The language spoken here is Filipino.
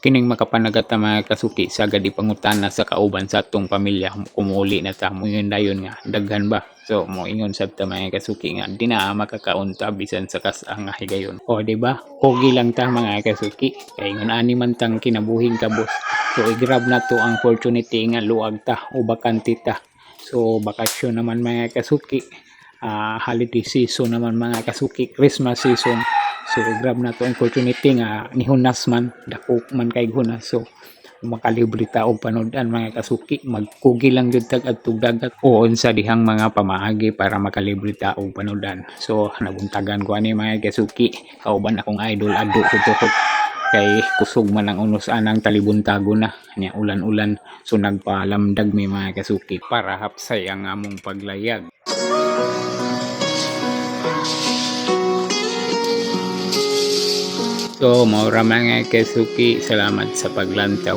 kining makapanagat ta mga kasuki sagad ipangutana sa kauban sa atong pamilya kumuuli na ta mo yun dayon nga daghan ba. So mo ingon sad ta mga kasuki nga di na makakaunta bisan sa kas-ang higayon. O di ba? Pogi lang ta mga kasuki. Kay ingon ani man tang kinabuhing kabos. So i-grab na to ang opportunity nga luag ta o bakante ta. So bakasyon naman mga kasuki. Holiday season naman mga kasuki, Christmas season. So grab na to opportunity nga nihunas man dako man kay hunas. So makalibre ta og panood-an mga kasuki, magkugi lang jud tag adtong dagat o unsa dihang mga pamaagi para makalibre ta og panood-an. So nabuntagan ko ani mga kasuki, kauban akong idol adto ko kay kusog man ang unos anang talibuntago na nya ulan-ulan. So nagpalamdag mi mga kasuki para hapsay ang among paglayag. So, maura mga kasuki, salamat sa paglantaw.